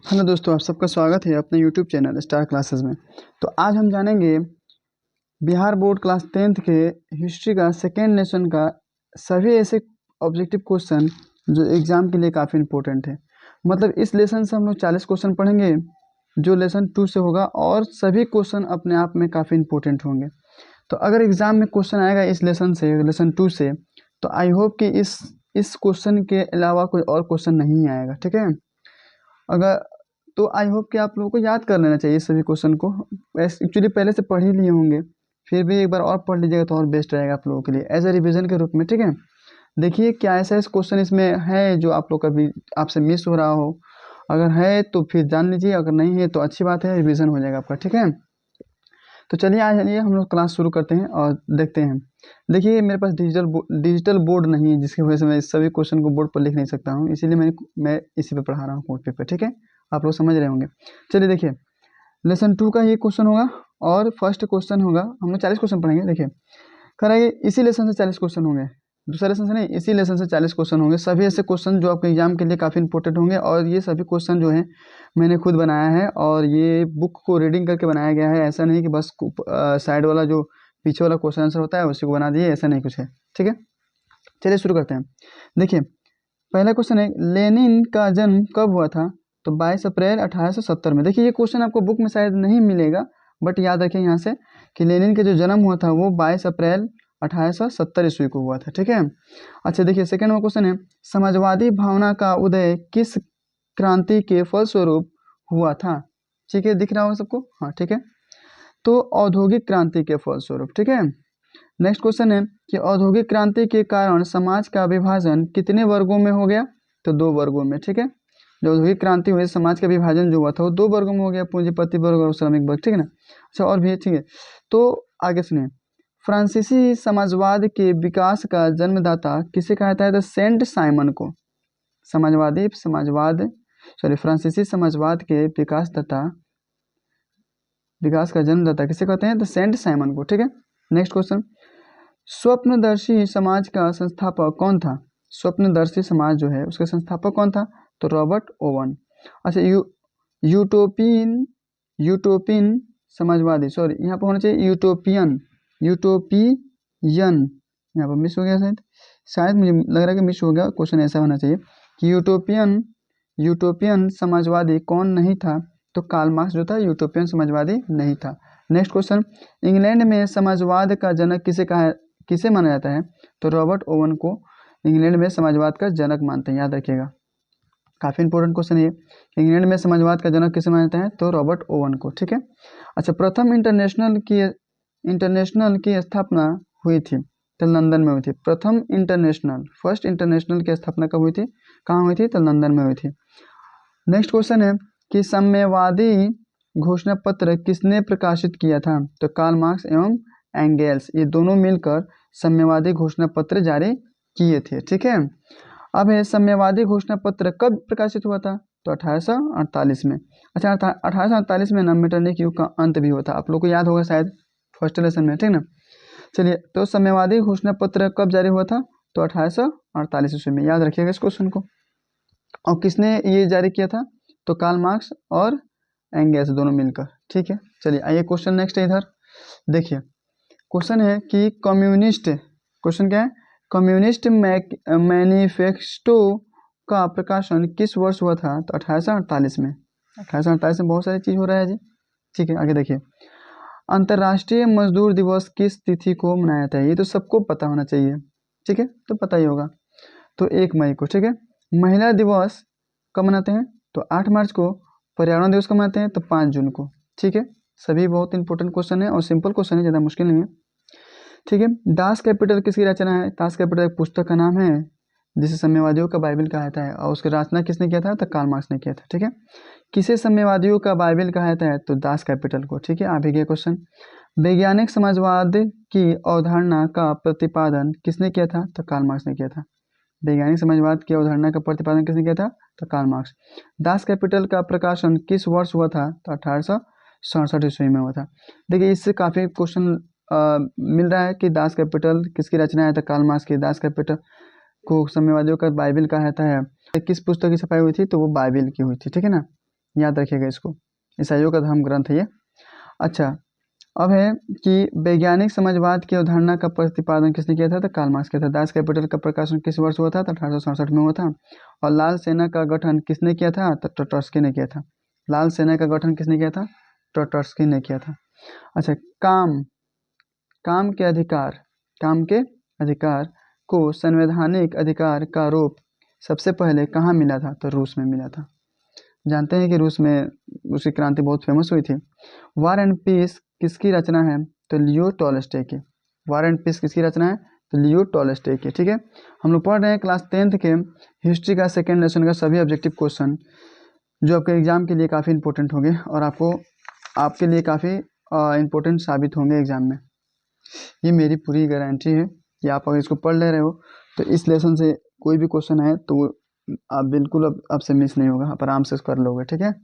Hello दोस्तों, आप सबका स्वागत है अपने यूट्यूब चैनल स्टार क्लासेस में। तो आज हम जानेंगे बिहार बोर्ड क्लास 10th के हिस्ट्री का सेकेंड लेसन का सभी ऐसे ऑब्जेक्टिव क्वेश्चन जो एग्ज़ाम के लिए काफ़ी इंपॉर्टेंट है। मतलब इस लेसन से हम लोग 40 क्वेश्चन पढ़ेंगे जो लेसन 2 से होगा, और सभी क्वेश्चन अपने आप में काफ़ी इंपॉर्टेंट होंगे। तो अगर एग्ज़ाम में क्वेश्चन आएगा इस लेसन से, लेसन 2 से, तो आई होप कि इस क्वेश्चन के अलावा कोई और क्वेश्चन नहीं आएगा। ठीक है, अगर तो आई होप कि आप लोगों को याद कर लेना चाहिए सभी क्वेश्चन को। एक्चुअली पहले से पढ़ ही लिए होंगे, फिर भी एक बार और पढ़ लीजिएगा तो और बेस्ट रहेगा आप लोगों के लिए एज ए रिवीजन के रूप में। ठीक है, देखिए क्या ऐसा इस क्वेश्चन इसमें है जो आप लोग का भी आपसे मिस हो रहा हो। अगर है तो फिर जान लीजिए, अगर नहीं है तो अच्छी बात है, रिवीजन हो जाएगा आपका। ठीक है, तो चलिए आज हम लोग क्लास शुरू करते हैं और देखते हैं। देखिए मेरे पास डिजिटल बोर्ड नहीं है, जिसकी वजह से मैं इस सभी क्वेश्चन को बोर्ड पर लिख नहीं सकता हूँ, इसीलिए मैं इसी पे पढ़ा रहा हूँ कोड पेपर। ठीक है, आप लोग समझ रहे होंगे। चलिए देखिए, लेसन 2 का ये क्वेश्चन होगा और फर्स्ट क्वेश्चन होगा। हम लोग 40 क्वेश्चन पढ़ेंगे। देखिए कह रहा है कि इसी लेसन से 40 क्वेश्चन होंगे, दूसरा लेसन से नहीं, इसी लेसन से 40 क्वेश्चन होंगे। सभी ऐसे क्वेश्चन जो आपके एग्जाम के लिए काफ़ी इंपॉर्टेंट होंगे, और ये सभी क्वेश्चन जो है मैंने खुद बनाया है, और ये बुक को रीडिंग करके बनाया गया है। ऐसा नहीं कि बस साइड वाला जो पीछे वाला क्वेश्चन आंसर होता है उसी को बना दिए, ऐसा नहीं कुछ है। ठीक है, चलिए शुरू करते हैं। देखिए पहला क्वेश्चन है, लेनिन का जन्म कब हुआ था? तो 22 अप्रैल 1870 में। देखिए ये क्वेश्चन आपको बुक में शायद नहीं मिलेगा, बट याद रखें यहाँ से कि लेनिन का जो जन्म हुआ था वो 22 अप्रैल 1870 ईस्वी को हुआ था। ठीक है, अच्छा देखिए सेकेंड में क्वेश्चन है, समाजवादी भावना का उदय किस क्रांति के फलस्वरूप हुआ था? ठीक है, दिख रहा होगा सबको? हाँ ठीक है, तो औद्योगिक क्रांति के फलस्वरूप। ठीक है, नेक्स्ट क्वेश्चन है कि औद्योगिक क्रांति के कारण समाज का विभाजन कितने वर्गों में हो गया? तो 2 वर्गों में। ठीक है, जो औद्योगिक क्रांति हुई समाज का विभाजन जो हुआ था वो 2 वर्गों में हो गया, पूंजीपति वर्ग और श्रमिक वर्ग। ठीक है ना, अच्छा और भी ठीक है। तो आगे सुनिए, फ्रांसीसी समाजवाद के विकास का जन्मदाता किसे कहा जाता है? तो सेंट साइमन को। फ्रांसीसी समाजवाद के विकास का जन्मदाता किसे कहते हैं? तो सेंट साइमन को। ठीक है, नेक्स्ट क्वेश्चन, स्वप्नदर्शी समाज का संस्थापक कौन था? स्वप्नदर्शी समाज जो है उसका संस्थापक कौन था? तो रॉबर्ट ओवन। अच्छा यूटोपियन यूटोपियन समाजवादी, सॉरी यहाँ पर होना चाहिए यूटोपियन यहाँ पर मिस हो गया शायद मुझे लग रहा है कि मिस हो गया। क्वेश्चन ऐसा होना चाहिए कि यूटोपियन समाजवादी कौन नहीं था? तो कार्ल मार्क्स जो था यूटोपियन समाजवादी नहीं था। नेक्स्ट क्वेश्चन, इंग्लैंड में समाजवाद का जनक किसे माना जाता है? तो रॉबर्ट ओवन को इंग्लैंड में समाजवाद का जनक मानते हैं, याद रखिएगा, काफ़ी इंपॉर्टेंट क्वेश्चन है। इंग्लैंड में समाजवाद का जनक किसे माना जाता है? तो रॉबर्ट ओवन को। ठीक है, अच्छा प्रथम इंटरनेशनल की स्थापना हुई थी तो लंदन में हुई थी। फर्स्ट इंटरनेशनल की स्थापना कब हुई थी, कहाँ हुई थी? तो लंदन में हुई थी। नेक्स्ट क्वेश्चन है कि साम्यवादी घोषणा पत्र किसने प्रकाशित किया था? तो कार्ल मार्क्स एवं एंगेल्स, ये दोनों मिलकर साम्यवादी घोषणा पत्र जारी किए थे। ठीक है, अब है साम्यवादी घोषणा पत्र कब प्रकाशित हुआ था? तो 1848 में। अच्छा 1848 में ना मेटरनिक युग का अंत भी हुआ था, आप लोग को याद होगा शायद फर्स्ट लेसन में। ठीक ना, चलिए तो साम्यवादी घोषणा पत्र कब जारी हुआ था? तो 1848 ईस्वी में, याद रखिएगा इस क्वेश्चन को। और किसने ये जारी किया था? तो कार्ल मार्क्स और एंगेल्स दोनों मिलकर। ठीक है, चलिए आइए क्वेश्चन नेक्स्ट है इधर। देखिए क्वेश्चन है कि क्वेश्चन क्या है? कम्युनिस्ट मैनिफेस्टो का प्रकाशन किस वर्ष हुआ था? तो 1848 में। 1848 में बहुत सारी चीज़ हो रहा है जी। ठीक है, आगे देखिए, अंतर्राष्ट्रीय मजदूर दिवस किस तिथि को मनाया जाता है? ये तो सबको पता होना चाहिए। ठीक है, तो पता ही होगा, तो 1 मई को। ठीक है, महिला दिवस कब मनाते हैं? तो 8 मार्च को। पर्यावरण दिवस कब मनाते हैं? तो 5 जून को। ठीक है, सभी बहुत इंपॉर्टेंट क्वेश्चन है और सिंपल क्वेश्चन है, ज़्यादा मुश्किल नहीं है। ठीक है, दास कैपिटल किसकी रचना है? दास कैपिटल एक पुस्तक का नाम है जिसे साम्यवादियों का बाइबल कहा जाता है, और उसकी रचना किसने किया था? तो कार्ल मार्क्स ने किया था। ठीक है, किसे साम्यवादियों का बाइबल कहा जाता है? तो दास कैपिटल को। ठीक है, आ भी गया क्वेश्चन, वैज्ञानिक समाजवाद की अवधारणा का प्रतिपादन किसने किया था? तो कार्ल मार्क्स ने किया था। वैज्ञानिक समाजवाद की अवधारणा का प्रतिपादन किसने किया था? तो कार्ल मार्क्स। दास कैपिटल का प्रकाशन किस वर्ष हुआ था? तो 1867 ईस्वी में हुआ था। देखिए इससे काफ़ी क्वेश्चन मिल रहा है कि दास कैपिटल किसकी रचना है? तो कार्ल मार्क्स की। दास कैपिटल को साम्यवादियों का बाइबल कहा जाता है। किस पुस्तक की छपाई हुई थी? तो वो बाइबल की हुई थी। ठीक है ना, याद रखिएगा इसको, ईसाइयों का धर्म ग्रंथ है ये। अच्छा, अब है कि वैज्ञानिक समाजवाद की अवधारणा का प्रतिपादन किसने किया था? तो कार्ल मार्क्स किया था। दास कैपिटल का प्रकाशन किस वर्ष हुआ था? तो 1867 में हुआ था। और लाल सेना का गठन किसने किया था? तो ट्रॉट्स्की ने किया था। लाल सेना का गठन किसने किया था? ट्रॉट्स्की ने किया था। अच्छा, काम के अधिकार को संवैधानिक अधिकार का रूप सबसे पहले कहाँ मिला था? तो रूस में मिला था। जानते हैं कि रूस में उसकी क्रांति बहुत फेमस हुई थी। वार एंड पीस किसकी रचना है? तो लियो टॉल्स्टॉय की। वार एंड पीस किसकी रचना है? तो लियो टॉल्स्टॉय की। ठीक है, हम लोग पढ़ रहे हैं क्लास 10th के हिस्ट्री का सेकेंड लेसन का सभी ऑब्जेक्टिव क्वेश्चन, जो आपके एग्जाम के लिए काफ़ी इंपॉर्टेंट होंगे और आपके लिए काफ़ी इंपॉर्टेंट साबित होंगे एग्जाम में। ये मेरी पूरी गारंटी है कि आप अगर इसको पढ़ ले रहे हो तो इस लेसन से कोई भी क्वेश्चन आए तो आप बिल्कुल अब आपसे मिस नहीं होगा, आप आराम से कर लोगे। ठीक है,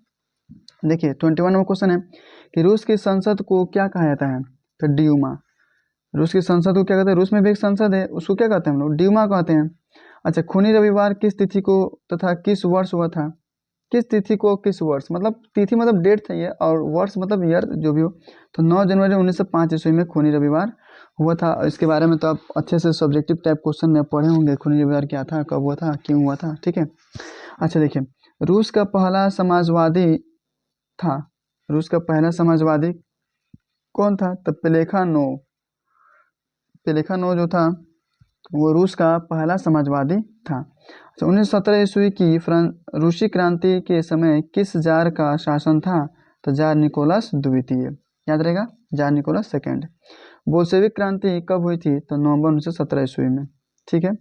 देखिए 21वां क्वेश्चन है कि रूस की संसद को क्या कहा जाता है? तो ड्यूमा। रूस की संसद को क्या कहते हैं? रूस में भी एक संसद है, उसको क्या कहते हैं हम लोग? ड्यूमा कहते हैं। अच्छा, खूनी रविवार किस तिथि को तथा किस वर्ष हुआ था? किस तिथि को किस वर्ष, मतलब तिथि मतलब डेट था ये, और वर्ष मतलब ईयर जो भी हो। तो 9 जनवरी 1905 ईस्वी में खूनी रविवार हुआ था। इसके बारे में तो आप अच्छे से सब्जेक्टिव टाइप क्वेश्चन में पढ़े होंगे, खूनी रविवार क्या था, कब हुआ था, क्यों हुआ था। ठीक है, अच्छा देखिए, रूस का पहला समाजवादी था, रूस का पहला समाजवादी कौन था? तो प्लेखानोव जो था वो रूस का पहला समाजवादी था। अच्छा, 1917 ईस्वी की रूसी क्रांति के समय किस जार का शासन था? तो जार निकोलस द्वितीय। याद रहेगा, जार निकोलस सेकेंड। बोल्शेविक क्रांति कब हुई थी? तो नवंबर 1917 ईस्वी में। ठीक है,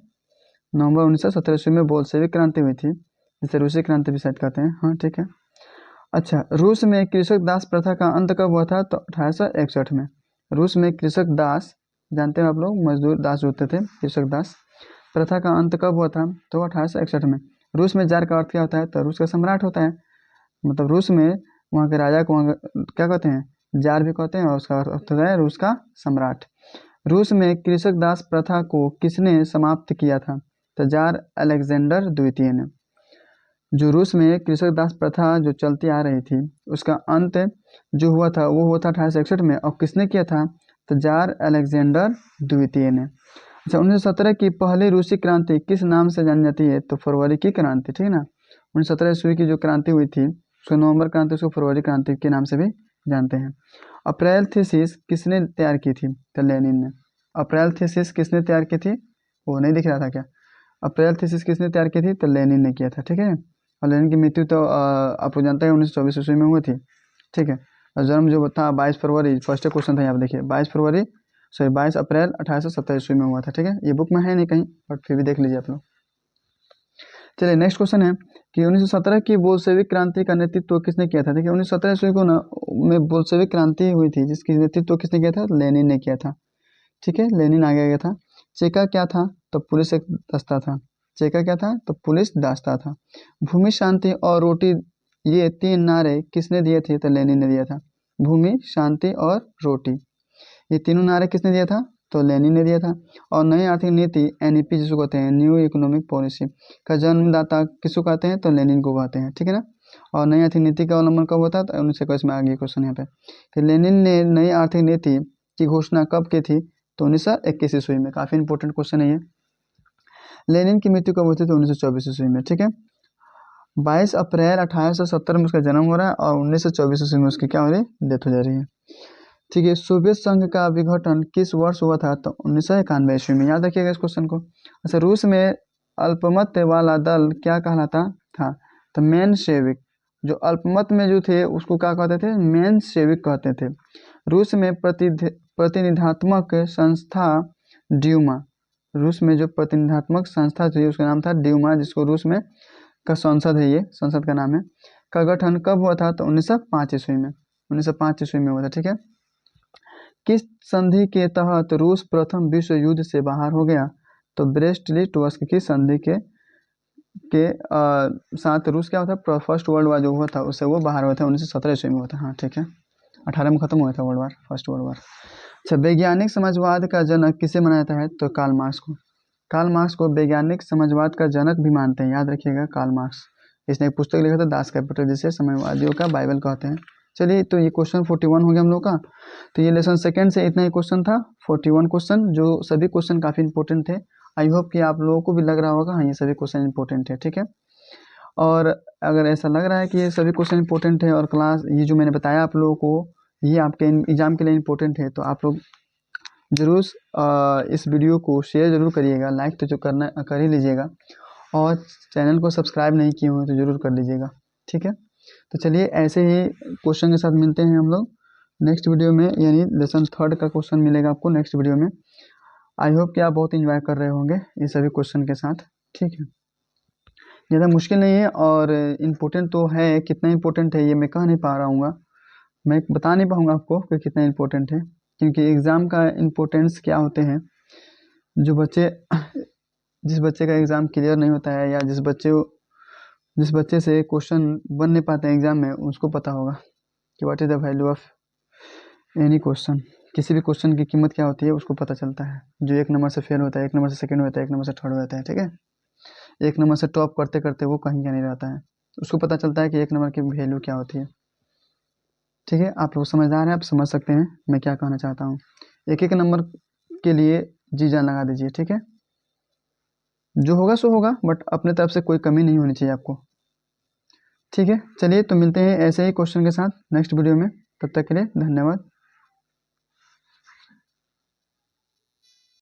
नवंबर 1917 ईस्वी में बोल्शेविक क्रांति हुई थी, जिसे रूसी क्रांति भी शायद कहते हैं। हाँ ठीक है। अच्छा, रूस में कृषक दास प्रथा का अंत कब हुआ था? तो 1861 में। रूस में कृषक दास, जानते हैं आप लोग, मजदूर दास होते थे, कृषक दास प्रथा का अंत कब हुआ था? तो 1861 में। रूस में जार का अर्थ क्या होता है? तो रूस का सम्राट होता है, मतलब रूस में वहाँ के राजा को क्या कहते हैं? जार भी कहते हैं, और उसका अर्थ होता है रूस का सम्राट। रूस में कृषक दास प्रथा को किसने समाप्त किया था? तो जार अलेक्जेंडर द्वितीय ने। जो रूस में कृषक दास प्रथा जो चलती आ रही थी, उसका अंत जो हुआ था वो हुआ था 1861 में, और किसने किया था? तो जार अलेक्जेंडर द्वितीय ने। अच्छा, 1917 की पहली रूसी क्रांति किस नाम से जानी जाती है? तो फरवरी की क्रांति। ठीक है ना, 1917 ईस्वी की जो क्रांति हुई थी उसको नवंबर क्रांति, उसको फरवरी क्रांति के नाम से भी जानते हैं। अप्रैल थीसिस किसने तैयार की थी? तो लेनिन ने। अप्रैल थीसिस किसने तैयार की थी? वो नहीं दिख रहा था क्या? अप्रैल थीसिस किसने तैयार की थी? तो लेनिन ने किया था। ठीक है, और लेनिन की मृत्यु तो आपको जानते हैं 1924 ईस्वी में हुई थी। ठीक है, और जन्म जो था 22 फरवरी, फर्स्ट क्वेश्चन था यहाँ पे देखिए, 22 अप्रैल 1870 ईस्वी में हुआ था। ठीक है, ये बुक में है नहीं कहीं, बट फिर भी देख लीजिए आप लोग। चलिए नेक्स्ट क्वेश्चन है कि 1917 की बोल्शेविक क्रांति का नेतृत्व किसने किया था? देखिए 1917 ईस्वी को ना में बोल्शेविक क्रांति हुई थी, जिसकी नेतृत्व किसने किया था? लेनिन ने किया था। ठीक है, लेनिन आगे गया था। चेका क्या था? तो पुलिस एक दस्ता था। चेका क्या था? तो पुलिस दास्ता था। भूमि, शांति और रोटी, ये 3 नारे किसने दिए थे? तो लेनिन ने दिया था। भूमि, शांति और रोटी, ये तीनों नारे किसने दिया था? तो लेनिन ने दिया था। और नई आर्थिक नीति एनईपी जिसको कहते हैं, न्यू इकोनॉमिक पॉलिसी का जन्मदाता किसको कहते हैं? तो लेनिन को कहते हैं। ठीक है ना, और नई आर्थिक नीति का अवलंबन कब होता है? तो 1921 में आ गया क्वेश्चन यहाँ पे कि लेनिन ने नई आर्थिक नीति की घोषणा कब की थी? तो 1921 ईस्वी में। काफ़ी इंपॉर्टेंट क्वेश्चन है ये। लेनिन की मृत्यु कब हुई थी? तो 1924 ईस्वी में। ठीक है, 22 अप्रैल 1870 में उसका जन्म हो रहा है, और 1924 ईस्वी में उसकी क्या हो रही है? डेथ हो जा रही है। ठीक है, सोवियत संघ का विघटन किस वर्ष हुआ था? तो 1991 ईस्वी में। याद रखिएगा इस क्वेश्चन को। अच्छा, रूस में अल्पमत वाला दल क्या कहलाता था? तो मेंशेविक। जो अल्पमत में जो थे उसको क्या कहते थे? मेंशेविक कहते थे। रूस में प्रतिनिधात्मक संस्था ड्यूमा, रूस में जो प्रतिनिधात्मक संस्था थी उसका नाम था ड्यूमा, जिसको रूस में का संसद है, ये संसद का नाम है, का गठन कब हुआ था? तो 1905 ईस्वी में। 1905 ईस्वी में हुआ था। ठीक है, किस संधि के तहत रूस प्रथम विश्व युद्ध से बाहर हो गया? तो ब्रेस्ट लिटवस्क की संधि के साथ रूस क्या होता है? फर्स्ट वर्ल्ड वार जो हुआ था उससे वो बाहर हुआ था, 1917 ईस्वी में हुआ था। हाँ ठीक है, 18 में खत्म हुआ था world war, first world war. अच्छा, वैज्ञानिक समाजवाद का जनक किसे माना जाता है? तो कार्ल मार्क्स को। कार्ल मार्क्स को वैज्ञानिक समाजवाद का जनक भी मानते हैं, याद रखिएगा, कार्ल मार्क्स इसने एक पुस्तक लिखा था दास कैपिटल, जिसे साम्यवादियों का बाइबल कहते हैं। चलिए, तो ये क्वेश्चन 41 हो गया हम लोग का। तो ये लेसन सेकंड से इतना ही क्वेश्चन था, 41 क्वेश्चन, जो सभी क्वेश्चन काफ़ी इंपॉर्टेंट थे। आई होप कि आप लोगों को भी लग रहा होगा हाँ ये सभी क्वेश्चन इंपॉर्टेंट है, ठीक है। और अगर ऐसा लग रहा है कि ये सभी क्वेश्चन इंपॉर्टेंट है और क्लास ये जो मैंने बताया आप लोगों को ये आपके एग्ज़ाम के लिए इंपॉर्टेंट है, तो आप लोग ज़रूर इस वीडियो को शेयर ज़रूर करिएगा, लाइक तो जो करना कर ही लीजिएगा, और चैनल को सब्सक्राइब नहीं किए हुए तो ज़रूर कर लीजिएगा, ठीक है। तो चलिए, ऐसे ही क्वेश्चन के साथ मिलते हैं हम लोग नेक्स्ट वीडियो में, यानी लेसन थर्ड का क्वेश्चन मिलेगा आपको नेक्स्ट वीडियो में। आई होप कि आप बहुत इंजॉय कर रहे होंगे इन सभी क्वेश्चन के साथ, ठीक है। ज़्यादा मुश्किल नहीं है और इम्पोर्टेंट तो है, कितना इम्पोर्टेंट है ये मैं कह नहीं पा रहा हूँ, मैं बता नहीं पाऊँगा आपको कि कितना इम्पोर्टेंट है, क्योंकि एग्ज़ाम का इम्पोर्टेंस क्या होते हैं, जो बच्चे जिस बच्चे का एग्ज़ाम क्लियर नहीं होता है या जिस बच्चे से क्वेश्चन बन नहीं पाते हैं एग्ज़ाम में, उसको पता होगा कि what is the value of any question, किसी भी क्वेश्चन की कीमत क्या होती है उसको पता चलता है। जो 1 नंबर से फेल होता है, 1 नंबर से सेकंड होता है, 1 नंबर से थर्ड होता है, ठीक है। 1 नंबर से टॉप करते करते वो कहीं का नहीं रहता है, उसको पता चलता है कि 1 नंबर की वैल्यू क्या होती है, ठीक है। आप लोग समझदार हैं, आप समझ सकते हैं मैं क्या कहना चाहता हूँ। एक एक नंबर के लिए जी जान लगा दीजिए, ठीक है। जो होगा सो होगा, बट अपने तरफ से कोई कमी नहीं होनी चाहिए आपको, ठीक है। चलिए, तो मिलते हैं ऐसे ही क्वेश्चन के साथ नेक्स्ट वीडियो में, तब तक के लिए धन्यवाद।